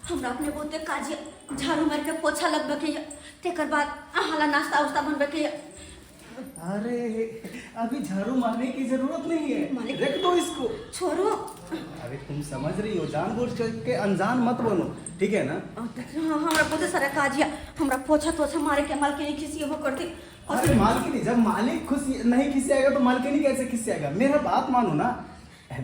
हमरा अपने बहुते काज झाड़ू मार के पोछा लगबे के तेकर बाद अहाला नाश्ता उस्ता बनबे के। अरे अभी झाड़ू मारने की जरूरत नहीं है, रख दो इसको। छोड़ो। अरे तुम समझ रही हो, जानबूझ के अनजान मत बनो, ठीक है ना? हमरा बहुते सारा काज है, हमरा पोछा तोछा मारे के मालकिनी खिसी हो करती। अरे मालकिनी, जब मालिक खुशी नहीं खिसियाएगा तो मालकिनी कैसे खिसियाएगा? मेरा बात मानो ना।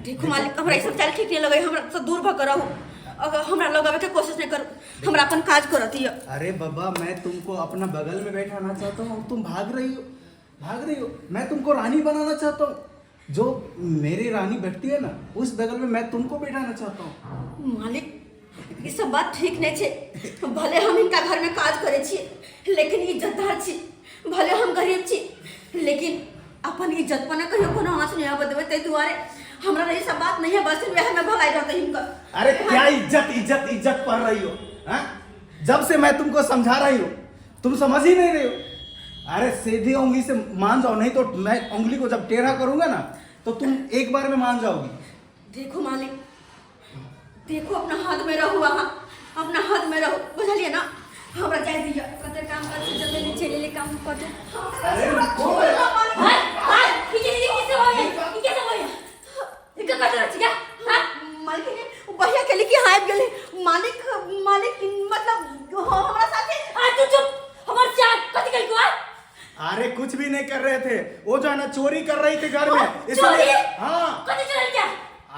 देखो मालिक, हमरा सब चाल ठीक नहीं लगे, हमरा से दूर भग रहो। अगर हमरा लगावे के कोशिश नहीं करो, हमरा अपन काज करती है। अरे बाबा, मैं तुमको अपना बगल में बैठाना चाहता हूँ, तुम भाग रही हो। मैं तुमको रानी बनाना चाहता हूँ। जो मेरी रानी बैठती है ना, उस बगल में मैं तुमको बैठाना चाहता हूँ। मालिक, ये सब बात ठीक नहीं छे। भले हम इनका घर में काज करे छी, लेकिन इज्जतदार छी। भले हम गरीब छी, लेकिन अपन इज्जत पर ना कहियो कोनो आँच नहीं आवे देवे। ते दुआरे हमरा ये सब बात नहीं है, बस वह में भगाई रहते इनका। अरे क्या इज्जत पढ़ रही हो? हाँ? जब से मैं तुमको समझा रही हूँ, तुम समझ ही नहीं रही हो। अरे सीधी उंगली से मान जाओ, नहीं तो मैं उंगली को जब टेढ़ा करूंगा ना, तो तुम एक बार में मान जाओगी। देखो मालिक, देखो अपना हाथ में रहो, वहाँ अपना हाथ में रहो, बुझलिए ना? हमरा जाय दिया, कते काम कर से जल्दी नीचे ले काम कर दे। अरे हाय ये कैसे हो गया? ये कैसे हो गया? ये क्या कर रहा है? क्या? हां मालिक ने भैया के लिए हाय गेले। मालिक मतलब हमरा साथे आ तू चुप। हमर चार कथि कल को? अरे कुछ भी नहीं कर रहे थे, वो जो है ना चोरी कर रही थी घर में, इसलिए। हाँ कथि चोरी क्या?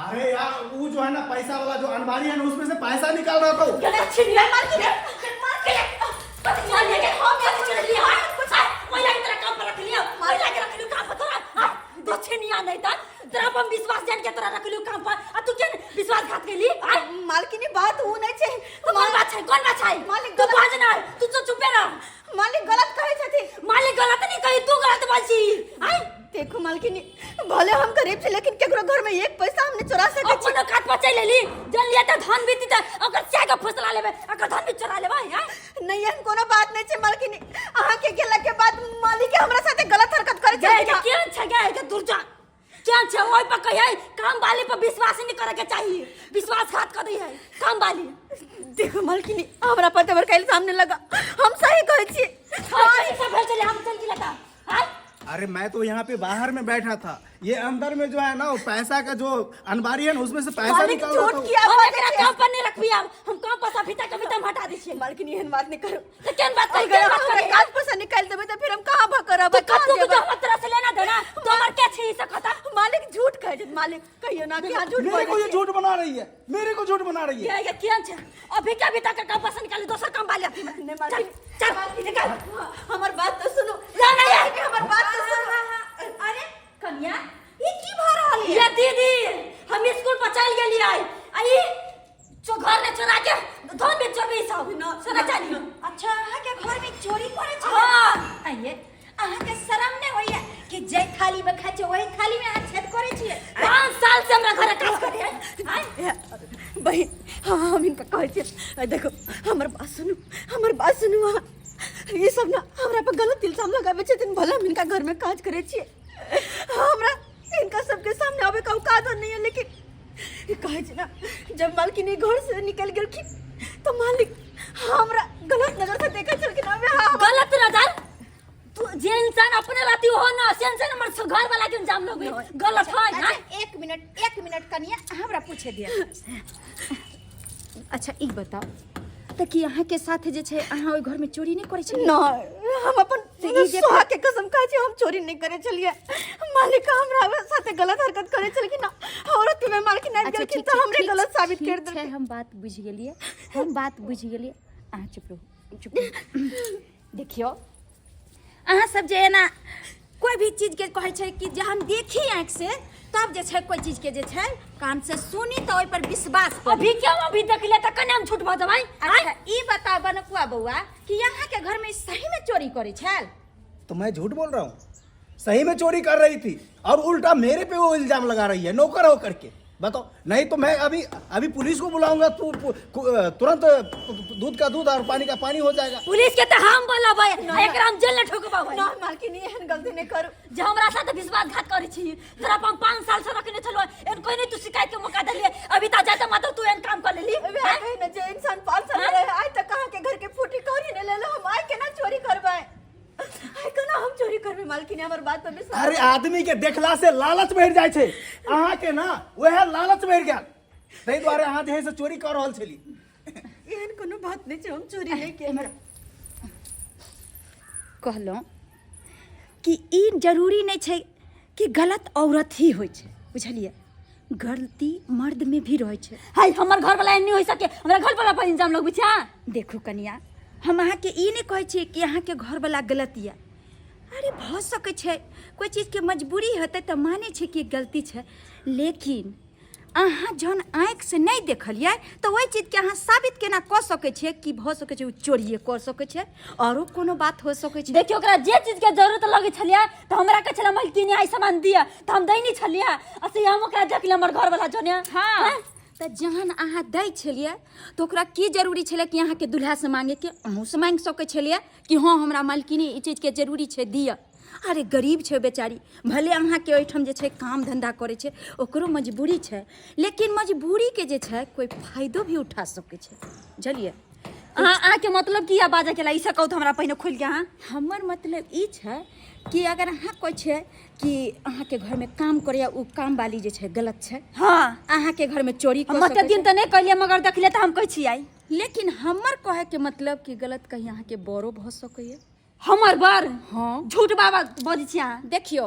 अरे यार, वो जो है ना पैसा वाला जो अनबारी है ना, उसमें से पैसा निकाल रहा था। गले छिन गया मार के कथि मार के हम कैसे चोरी लिया? कुछ महिला की तरह काम पर रख लिया, महिला के रख लियो काम पर तोरा। दक्षिण नहीं नहीं था तेरा पर विश्वास जान के तोरा रख लियो काम पर। आ तू क्या विश्वासघात के लिए? मालकिनी बात हो नहीं छे। कौन बात है? मालिक तू बाज ना, तू तो चुप रह। मालिक गलत कहे छथि। मालिक गलत नहीं कही, तू गलत बाजी। आई देखो मालकिनी, भले हम गरीब छे, लेकिन केकरो घर में एक पैसा हमने चोरा सके छी। अपन काट पर चले ली, जन लिया त धन बीती त अगर चाय का फसला लेबे, अगर धन भी चोरा लेबे। नहीं हम कोनो बात नहीं छे मालकिनी। आहा के गेला के बाद मालिक के हमरा साथे गलत हरकत करे छे। केन छ गए के दुर्जा केन छ? ओइ पर कहिए काम वाली पर विश्वास नहीं करे के चाहिए, विश्वासघात कर दी है काम वाली। देखो मालकिनी, हमरा पते बर कैल सामने लगा, हम सही कहे छी। हां सब भेल चले, हम चल की लता। हां अरे मैं तो यहाँ पे बाहर में बैठा था, ये अंदर में जो है ना, वो पैसा का जो अनबारी है ना, उसमें से पैसा निकाल रहा था। हम एकरा काम पर नहीं रखबी, हम काम पर सभी तक हटा दी छे। मालकिनी एहन बात नहीं करो। तो केन बात कहि गए? हम काज पर से निकाल देबे तो फिर हम कहां भकरब? कतु के हम तरह से लेना देना तोमर के छी से खता। मालिक झूठ कहे छे। मालिक कहियो ना कि झूठ मेरे को ये झूठ बना रही है, मेरे को झूठ बना रही है। ये केन छे? अभी के अभी तक काम पर से निकाल, दोसर काम वाले अपनी ने मालिक। चल मालिक निकाल, हमर बात तो सुनो। ना नहीं हमर बात तो सुनो। अरे कन्या, ये की भ रहल है? ये दीदी, हम स्कूल पर चल गेली आई जो घर ने चोरा के धन में चोरी सब न सोना चांदी। अच्छा, अहाँ के घर में चोरी करे छै? हां आइए, अहाँ के शर्म नहीं होइए कि जे थाली में खाइ छै वही थाली में अहाँ छेद करे छिए? 5 साल से हमरा घर काज करे है। बहिन हम इनका कहै छिए, देखो हमर बात सुनु। ये सब ना हमरा पर गलत इल्जाम लगावे छथिन। भला हम इनका घर में काज करे छिए, हमरा इनका सबके सामने आवे का औकात नहीं है, लेकिन ये कहे छै ना, जब मालकिनी घर से निकल गेलखिन तो मालिक हमरा गलत नजर से देखै छलखिन। गलत नजर? तू जे इंसान अपने रहती हो ना, से हमर घर वाला के इल्जाम लगे गलत है ना? एक मिनट कनिया, हमरा पूछे दिया। अच्छा ई बताओ त कि अहाँ के साथ जे छै, अहाँ ओइ घर में चोरी नहीं करे छलिए? ना, हम अपन सुहा के कसम खाइ छी, हम चोरी नहीं करे छलिए। मालिक हमरा साथे गलत हरकत करे छलखिन ना, औरत में मालकिन आबि गेलखिन त हमरे गलत साबित कर देलखिन। हम बात बुझ गेलिए। अहाँ चुप रहो। देखियो, अहाँ सब जे है ना, कोई भी चीज के कहे छै कि जे हम देखी आंख से, तब जे छै कोई चीज के जे छै कान से सुनी तो ओइ पर विश्वास करी। अभी क्यों अभी देख ले त कने हम झूठ बजबै? अच्छा ई बताओ बनकुआ बउआ कि यहाँ के घर में सही में चोरी करे छल? तो मैं झूठ बोल रहा हूँ? सही में चोरी कर रही थी, और उल्टा मेरे पे वो इल्जाम लगा रही है, नौकर हो करके। बताओ, नहीं तो मैं अभी पुलिस को बुलाऊंगा, तू तुरंत दूध का दूध और पानी का पानी हो जाएगा। पुलिस के त हम बोलबै, एकरा हम जेल में ठोकबौ। ना मालकिनी एहन गलती नहीं करू। जे हमरा साथ विश्वासघात करै छी, तोरा पर 5 साल से रखने छलो, एन कोई नहीं तू शिकायत के मौका देलिए। अभी ता जाते मत तू एन काम कर लेली। न जे इंसान 5 करबे मालकिन हमर बात पर विश्वास। अरे आदमी के देखला से लालच बढ़ जाय छै, अहाँ के ना वह लालच बढ़ गया, ताहि द्वारे अहाँ जे है से चोरी कर रहल छली। एहन कोनो बात नहीं छै, हम चोरी नहीं के। कहलहुँ कि ई जरूरी नहीं छै कि गलत औरत ही होइ छै, बुझलिए, गलती मर्द में भी रहे छै। हाय हमर घर वाला नहीं हो सके, हमरा घर वाला पर इंजाम लोग बिछा। देखू कनिया, हम अहाँ के ई नहीं कहै छियै कि अहाँ के घर वाला गलत या, अरे भ सकै छै कोई चीज के मजबूरी हेतै तऽ माने छै कि गलती छै, लेकिन अहाँ जहन आँख से नहीं देखलिए तो वही चीज के अहाँ साबित केना कऽ सकै छियै कि भ सकै छै चोरिए कर सकै छै, औरो कोनो बात हो सकै छै। देखियो ओकरा जे चीज के जरूरत लगे छलिया त हमरा के छला मालकिन आई सामान दिया त हम दै नहीं छलिया, असि हम ओकरा देखले हमर घर वाला जोने। हाँ तो जहन अहाँ दै छलिए तो ओकरा की जरूरी छलै कि अहाँके दुल्हा से मांगे के, अहूँ से मांग सकै छलिए कि हाँ हमरा मालकिनी ई चीज के जरूरी छै दिया। अरे गरीब छै बेचारी, भले अहाँके ओहिठाम जे छै काम धंधा करे छै, ओकरो मजबूरी छै, लेकिन मजबूरी के जे छै कोई फायदो भी उठा सकै छै, बुझलिए। अहाँ के मतलब की बाजा केला ई से कहू हमरा पहिने खोल के। अहाँ हमर मतलब ई छै कि अगर अहाँ कोई छै कि अहाँके घर में काम करे उ काम वाली जे छै गलत छै, हाँ अहाँके घर में चोरी कर हम सकै दिन छै, त नहीं कहलिए मगर देखले त हम कहै छी आई। लेकिन हमर कहे के मतलब कि गलत कहीं अहाँके बड़ो भ सकैए। हमर बर हाँ झूठ बाबा बजै छी अहाँ। देखियो,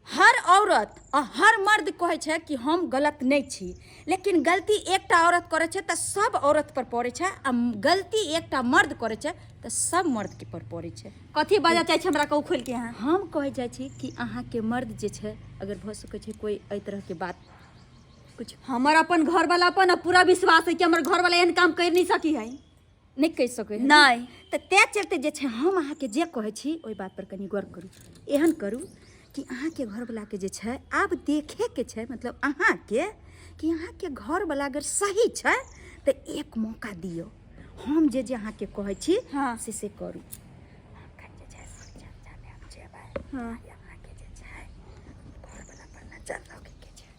हर औरत और हर मर्द कहे छै कि हम गलत नहीं छी, लेकिन गलती एकटा औरत करे छै तो सब औरत पर पड़े छै, आ गलती एकटा मर्द करे छै तो सब मर्द के पर पड़े छै। कथी बाजा चाहे छी हमरा कहू खोल के। अहाँ हम कहे जाइ छी कि अहाँ के मर्द जे छै अगर भ सकै छै कोई एहि तरह के बात कुछ हमर अपन घर वाला अपन पूरा विश्वास है कि हमर घर वाला एहन काम कर नहीं सकी है। नहीं कह सकै नहीं तो तै चलते जे छै हम अहाँ के जे कहै छी ओहि बात पर कनी गौर करू। एहन करू कि अहाँ के घर वाला के जे छै आब देखे के छै, मतलब अहाँ के कि अहाँ के घर वाला अगर सही छै तो एक मौका दियो। हम जे अहाँ के कहै छी हाँ। से करू। अहाँ जे छै चर्चा में हम जेबै, हाँ अहाँ के जे छै घर वाला पर नजर रखे के छै,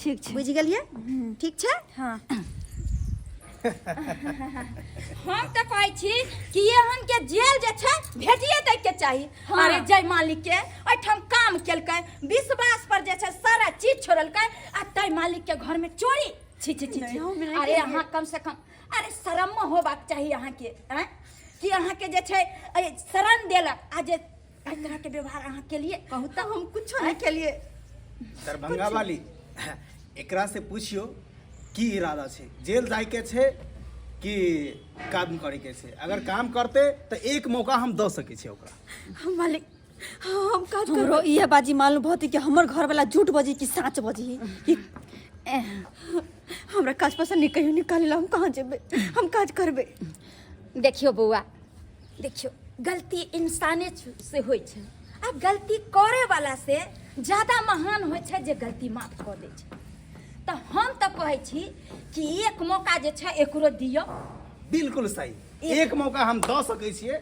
ठीक छै बुझ गेलिए? ठीक छै। हाँ हम तो कहै छी कि एहन के जेल जे छै भेजिए दै के चाही। हाँ। अरे जय मालिक के ओहिठाम काम केलकै, विश्वास पर जे छै सारा चीज छोड़लकै, आ तय मालिक के घर में चोरी। छी छी छी छी। नहीं, हम नहीं अरे केलिए। अहाँ कम से कम अरे शरम होबाक चाही अहाँ के, हैं? कि अहाँ के जे छै शरण देलक, आ जे एहि तरह के व्यवहार अहाँ के लिए कहू तो हम कुछ नहीं के लिए। दरभंगा वाली एकरा से पूछियो की इरादा छै, जेल जाय के छै कि काम करे के छै। अगर काम करते तो एक मौका हम दे सके छी ओकरा। हम मालिक हम काज हमरो ये बाजी मालूम बहुत कि हमर घर वाला झूठ बजी कि सच बजी कि हमरा काज पसंद नहीं कहियो निकाल ला, हम कहाँ जेबे, हम काज करबे। देखियो बउआ, देखियो गलती इंसाने से होइ छै, आ गलती करे वाला से ज्यादा महान होइ छै जे गलती माफ कऽ दै छै। तो हम तो कहै छी कि एक मौका जे छै एकरो दियो। बिल्कुल सही, एक मौका हम दे सके छिए,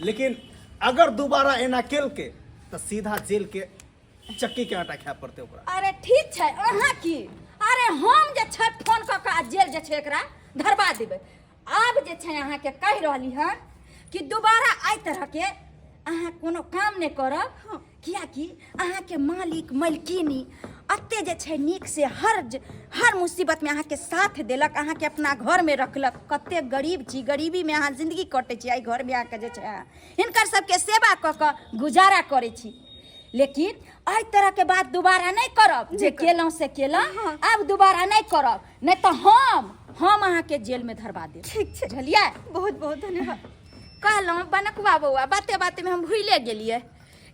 लेकिन अगर दोबारा एना केल के तो सीधा जेल के चक्की के आटा खाए पड़ते ओकरा। अरे ठीक छै, अहाँ की अरे हम जे छै फोन कऽ के जेल जे छै एकरा धरबा देबै। आब जे छै अहाँ के कहि रहली हन कि दोबारा एहि तरह के अहाँ कोनो काम नहीं करब, कियाकि अहाँ के मालिक मलकिनी अते जे छै नीक से हर मुसीबत में अहाँ के साथ देलक, अहाँ के अपना घर में रखलक। कते गरीब छी, गरीबी में अहाँ जिंदगी कटे छी, आई घर में आके जे छै हिनकर सबके सेवा कऽ के गुजारा करे छी, लेकिन एहि तरह के बात दोबारा नहीं करब। जे केलहुँ से केलहुँ, अब दोबारा नहीं करब, नहीं तो हम अहाँ के जेल में धरबा देब। ठीक छै, बुझलिए? बहुत बहुत धन्यवाद। कहलहुँ बनकुआ बउआ, बाते बाते में हम भूले गेलिए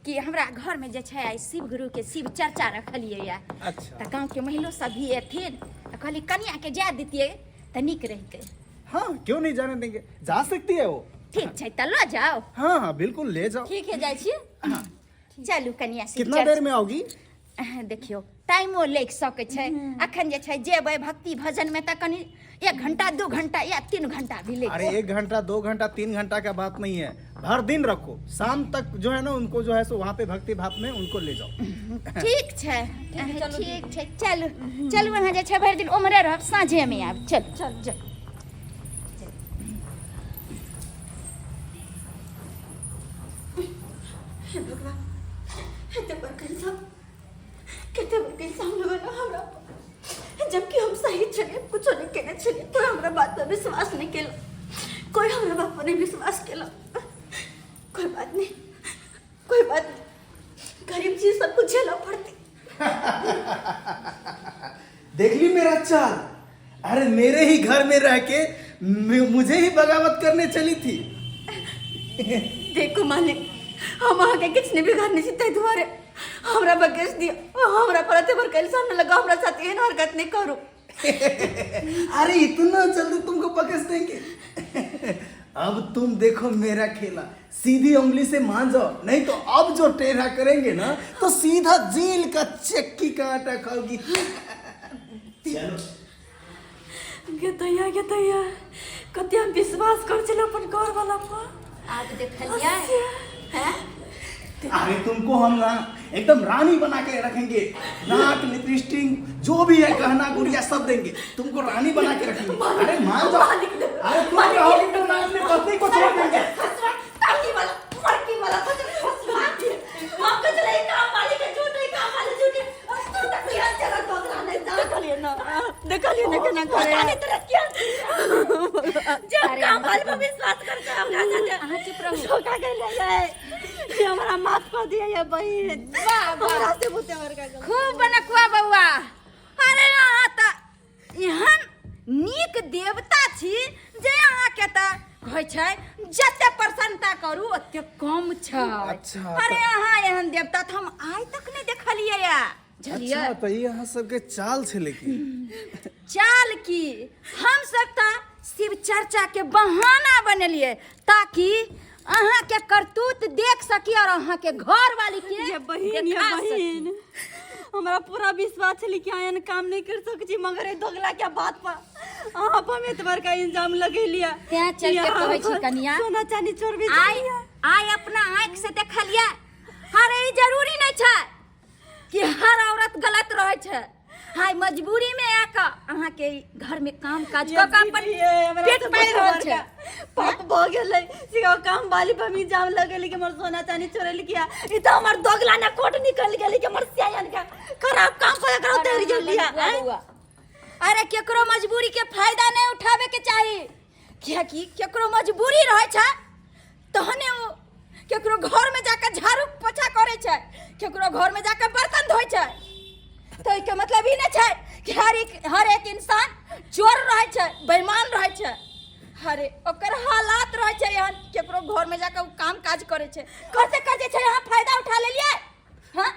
कि हमरा घर में जे छै आई शिव गुरु के शिव चर्चा रखलिए या। अच्छा। तो गांव के महिलो सब भी एथिन, तो कहली कन्या के जा देतिए तो निक रहते। हाँ क्यों नहीं जाने देंगे, जा सकती है वो। ठीक छै तो लो जाओ। हाँ हाँ बिल्कुल ले जाओ। ठीक है, जाइ छी। चलू कन्या शिव कितना देर में आओगी? देखियो टाइमो लग सके छै, अखन जे छै जेबै भक्ति भजन में तो कनी 1 घंटा 2 घंटा या 3 घंटा भी लग। अरे 1 घंटा 2 घंटा 3 घंटा का बात नहीं है, भर दिन रखो, शाम तक जो है ना उनको जो है सो वहाँ पे भक्ति भाव में उनको ले जाओ। ठीक छै, ठीक छै, चलू चलू अहाँ जे छै भरि दिन उम्हरे रहब, साँझे में आब। चल चल चल हे भगवान कैसा कहते बार कैसा हम लोग ना हमरा जबकि हम सही चले कुछ नहीं कहने चले कोई हमरा बात पर विश्वास नहीं केला कोई हमरा बात पर नहीं विश्वास केला कोई बात नहीं गरीब चीज सब कुछ झेलना पड़ती। देख ली मेरा चाल। अरे मेरे ही घर में रह के मुझे ही बगावत करने चली थी। देखो मालिक हम आगे किसने भी घर नहीं जीते तुम्हारे हमरा बकेश दिया हमरा परते पर कल सामने लगा हमरा साथ ये हरकत नहीं करो। अरे इतना जल्दी तुमको बकेश देंगे? अब तुम देखो मेरा खेला, सीधी उंगली से मान जाओ, नहीं तो अब जो टेढ़ा करेंगे ना तो सीधा जेल का चक्की का आटा खाओगी। चलो गतैया कते हम विश्वास कर चलो अपन घर वाला पर आज देखलिया हैं। अरे तुमको हम ना एकदम रानी बना के रखेंगे, नाक लिपस्टिक जो भी है गहना गुड़िया सब देंगे, तुमको रानी बना के रखेंगे। अरे मान जाओ, अरे तुम रहोगे तो मैं अपने पत्नी को छोड़ देंगे। काकी वाला फड़की वाला हम का चले काम वाली के झूठे काम वाले झूठे तो तक यार चला दोगला नहीं देखलिए ना केना करे नहीं तरह किया जब काम वाले पर विश्वास करते हम ना जाते हां चुप रहो धोखा के ले गए ये हमारा माफ कर दिया ये बहन हमरा से बुते मर गए खूब बनकुआ बउआ। अरे यहाँ त यहाँ नीक देवता छी जे अहाँ के त कहै छै जते प्रसन्नता करू ओते कम छै। अच्छा, अरे यहाँ एहन देवता त हम आइ तक नहीं देखलिए या झलिए। अच्छा तो ये यहाँ सबके चाल छे लेकिन चाल की हम सब त शिव चर्चा के बहाना बनेलिए ताकि अहाँ के करतूत देख सकी और अहाँ के घर वाली के ये बहन देखा सकी। हमारा पूरा विश्वास है कि आयन काम नहीं कर सकती मगर ये दोगला क्या बात पर आप हमें तुम्हार का इंजाम लगे लिया त्या चल के कहै छी कनिया सोना चांदी चोर भी आई अपना आँख से देखलिए। अरे ई जरूरी नहीं छै कि हर औरत गलत रहे छै। हाय मजबूरी में आके अहाँ के घर में काम काज क के अपन पेट पाल रहल छै। पाप भ गेलै सिवा काम वाली पर भी इंजाम लगे कि हमर सोना चांदी चोरल किया ई तो हमर दोगला ने कोट निकल गेली कि हमर सियान का खराब काम कर करो तेरी जल्दिया। अरे केकरो मजबूरी के फायदा नहीं उठावे के चाहिए कियाकि केकरो मजबूरी रहे छै तहने वो केकरो घर में जाकर झाड़ू पोछा करे छै केकरो घर में जाकर बर्तन धोय छै। तो इसका मतलब ई नहीं छै कि हर एक इंसान चोर रहे छै बेईमान रहे छै। अरे ओकर हालात रहे छै यहाँ केकरो घर में जाकर काम काज करे छै करते करते छै यहाँ फायदा उठा ले लिए। हाँ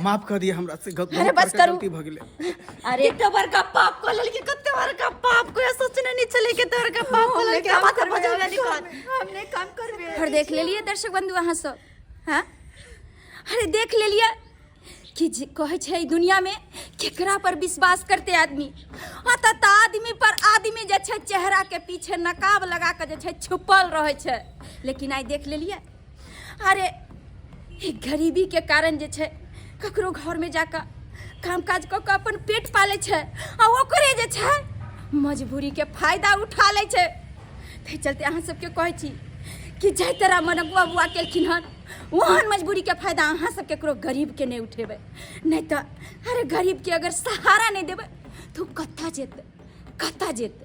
माफ कर दिया हमरा से अरे बस करू गलती भ गेलै। अरे कितना बार का पाप को लड़की कितने बार का पाप को ये सोचने नहीं चले कि तेरे का पाप को लड़की माथा बजावे नहीं हमने काम करबे। और देख ले लिए दर्शक बंधु अहाँ सब हाँ अरे देख ले लिया कि कहे छै दुनिया में केकरा पर विश्वास करते आदमी अतत आदमी पर आदमी जे छै चेहरा के पीछे नकाब लगा के जे छै छुपल रहे छै। लेकिन आई देख ले लिया अरे गरीबी के कारण जे छै ककरो घर में जाकर काम काज क के अपन पेट पाले छै आ ओकरे जे छै मजबूरी के फायदा उठा ले छै। ते चलते अहाँ सबके कहै छी कि जाय तरह मनकुआ बुआ केलखिन हन वहाँ मजबूरी के फायदा अहाँ सब केकरो गरीब के नहीं उठेबे नहीं तो अरे गरीब के अगर सहारा नहीं देबे तो कत्ता जेते